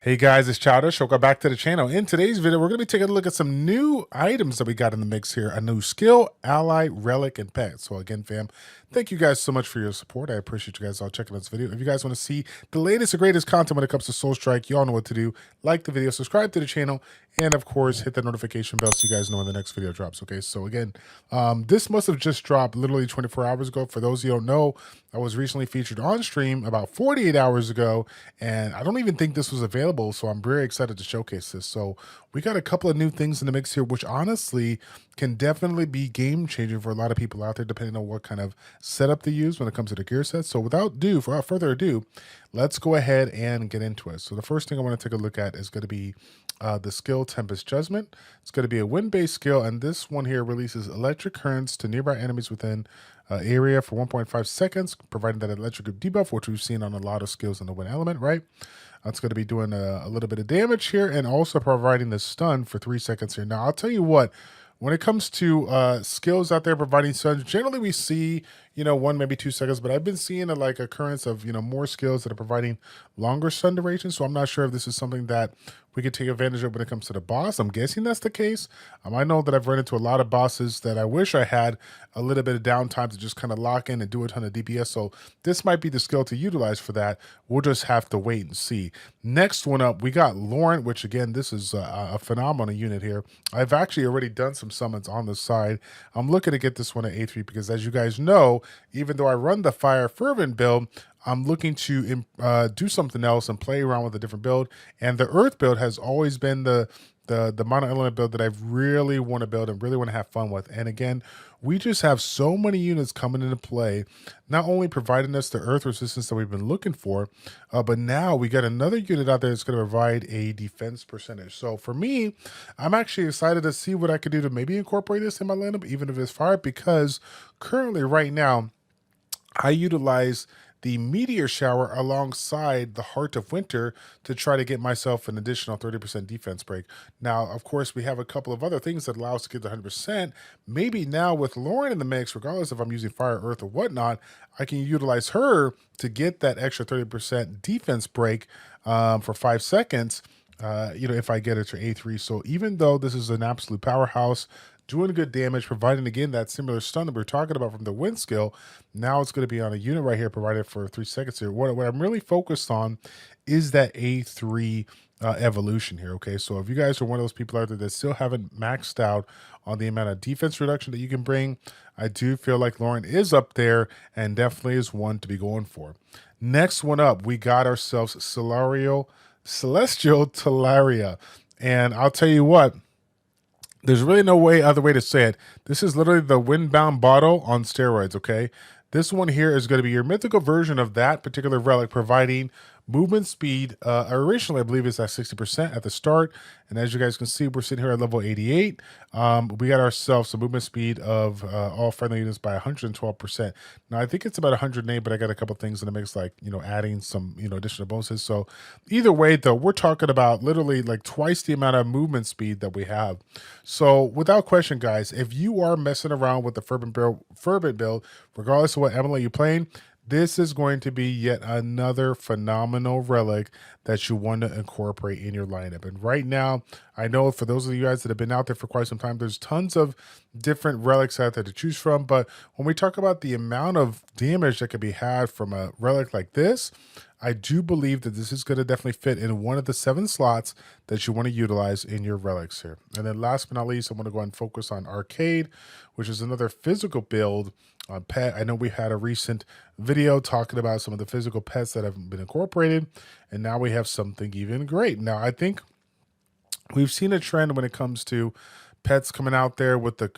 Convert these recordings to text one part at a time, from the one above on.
Hey guys, it's Childish. Welcome back to the channel. In today's video, we're going to be taking a look at some new items that we got in the mix here. A new skill, ally, relic, and pet. So again, fam, thank you guys so much for your support. I appreciate you guys all checking out this video. If you guys want to see the latest and greatest content when it comes to Soul Strike, you all know what to do. Like the video, subscribe to the channel, and of course, hit the notification bell so you guys know when the next video drops. Okay, so again, this must have just dropped literally 24 hours ago. For those of you who don't know, I was recently featured on stream about 48 hours ago, and I don't even think this was available, so I'm very excited to showcase this. So we got a couple of new things in the mix here, which honestly can definitely be game changing for a lot of people out there, depending on what kind of setup they use when it comes to the gear set. So without further ado, let's go ahead and get into it. So the first thing I want to take a look at is going to be the skill Tempest Judgment. It's going to be a wind-based skill, and this one here releases electric currents to nearby enemies within area for 1.5 seconds, providing that electric debuff, which we've seen on a lot of skills in the wind element, right? It's going to be doing a little bit of damage here and also providing the stun for 3 seconds here. Now, I'll tell you what, when it comes to skills out there providing stuns, generally we see, 1, maybe 2 seconds, but I've been seeing a occurrence of, more skills that are providing longer stun duration. So I'm not sure if this is something that we could take advantage of when it comes to the boss. I'm guessing that's the case. I know that I've run into a lot of bosses that I wish I had a little bit of downtime to just kind of lock in and do a ton of DPS. So this might be the skill to utilize for that. We'll just have to wait and see. Next one up, we got Lauren, which again, this is a phenomenal unit here. I've actually already done some summons on the side. I'm looking to get this one at A3 because, as you guys know, even though I run the Fire Fervent build, I'm looking to do something else and play around with a different build. And the Earth build has always been the mono element build that I really want to build and really want to have fun with. And again, we just have so many units coming into play, not only providing us the earth resistance that we've been looking for, but now we got another unit out there that's going to provide a defense percentage. So for me, I'm actually excited to see what I could do to maybe incorporate this in my lineup, even if it's fire, because currently right now, I utilize the meteor shower alongside the heart of winter to try to get myself an additional 30% defense break. Now, of course, we have a couple of other things that allow us to get to 100%. Maybe now with Lauren in the mix, regardless if I'm using fire, earth, or whatnot, I can utilize her to get that extra 30% defense break for 5 seconds. If I get it to A3. So even though this is an absolute powerhouse, doing good damage, providing again that similar stun that we are talking about from the wind skill, now it's going to be on a unit right here, provided for 3 seconds here. What I'm really focused on is that A3 evolution here. Okay, so if you guys are one of those people out there that still haven't maxed out on the amount of defense reduction that you can bring, I do feel like Lauren is up there and definitely is one to be going for. Next one up, we got ourselves Celestial Talaria. And I'll tell you what, there's really no other way to say it. This is literally the Windbound Bottle on steroids, okay? This one here is going to be your mythical version of that particular relic, providing movement speed. Originally, I believe it's at 60% at the start. And as you guys can see, we're sitting here at level 88. We got ourselves a movement speed of all friendly units by 112%. Now, I think it's about 108, but I got a couple things in the mix, like, adding some, additional bonuses. So either way, though, we're talking about literally like twice the amount of movement speed that we have. So without question, guys, if you are messing around with the Fervent build, regardless of what element you're playing, this is going to be yet another phenomenal relic that you want to incorporate in your lineup. And right now, I know for those of you guys that have been out there for quite some time, there's tons of different relics out there to choose from. But when we talk about the amount of damage that can be had from a relic like this, I do believe that this is going to definitely fit in one of the 7 slots that you want to utilize in your relics here. And then last but not least, I'm going to go ahead and focus on Arcaide, which is another physical build on pet. I know we had a recent video talking about some of the physical pets that have been incorporated, and now we have something even great. Now, I think we've seen a trend when it comes to pets coming out there with the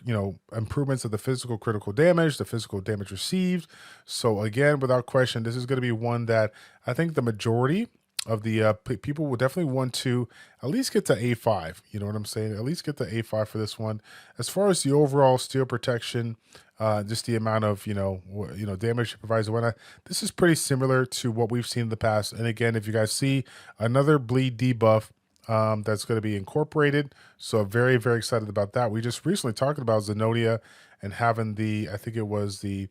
improvements of the physical critical damage, the physical damage received. So again, without question, this is going to be one that I think the majority of the people will definitely want to at least get to A5. You know what I'm saying? At least get to A5 for this one. As far as the overall steel protection, just the amount of damage it provides and whatnot, this is pretty similar to what we've seen in the past. And again, if you guys see another bleed debuff that's going to be incorporated, so very, very excited about that. We just recently talked about Zenodia and having the, I think it was the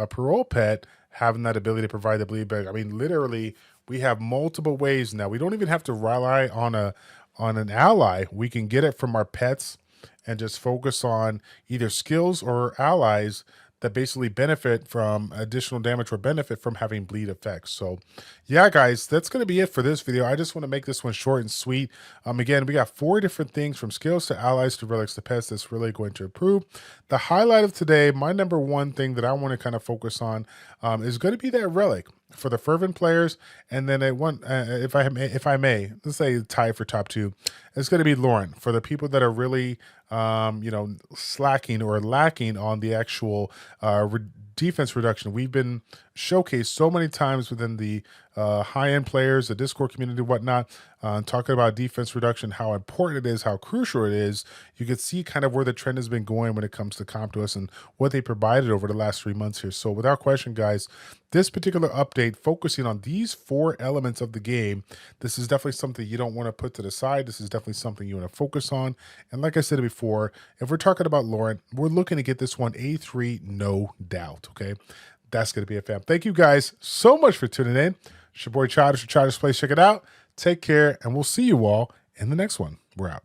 parole pet, having that ability to provide the bleed bag. I mean, literally, we have multiple ways now. We don't even have to rely on an ally. We can get it from our pets and just focus on either skills or allies that basically benefit from additional damage or benefit from having bleed effects. So yeah, guys, that's going to be it for this video. I just want to make this one short and sweet. Again, we got 4 different things from skills to allies to relics to pets that's really going to improve. The highlight of today, my number one thing that I want to kind of focus on is going to be that relic for the fervent players. And then if I may, let's say tie for top 2, it's going to be Lauren for the people that are really slacking or lacking on the actual defense reduction. We've been showcased so many times within the high-end players, the Discord community, whatnot, talking about defense reduction, how important it is, how crucial it is. You can see kind of where the trend has been going when it comes to Comp to us and what they provided over the last 3 months here. So without question, guys, this particular update focusing on these 4 elements of the game, this is definitely something you don't want to put to the side. This is definitely something you want to focus on. And like I said before, if we're talking about Lauren, we're looking to get this one A3, no doubt. Okay, that's going to be a fam. Thank you guys so much for tuning in. It's your boy Childish, ChildishPlays. Check it out. Take care, and we'll see you all in the next one. We're out.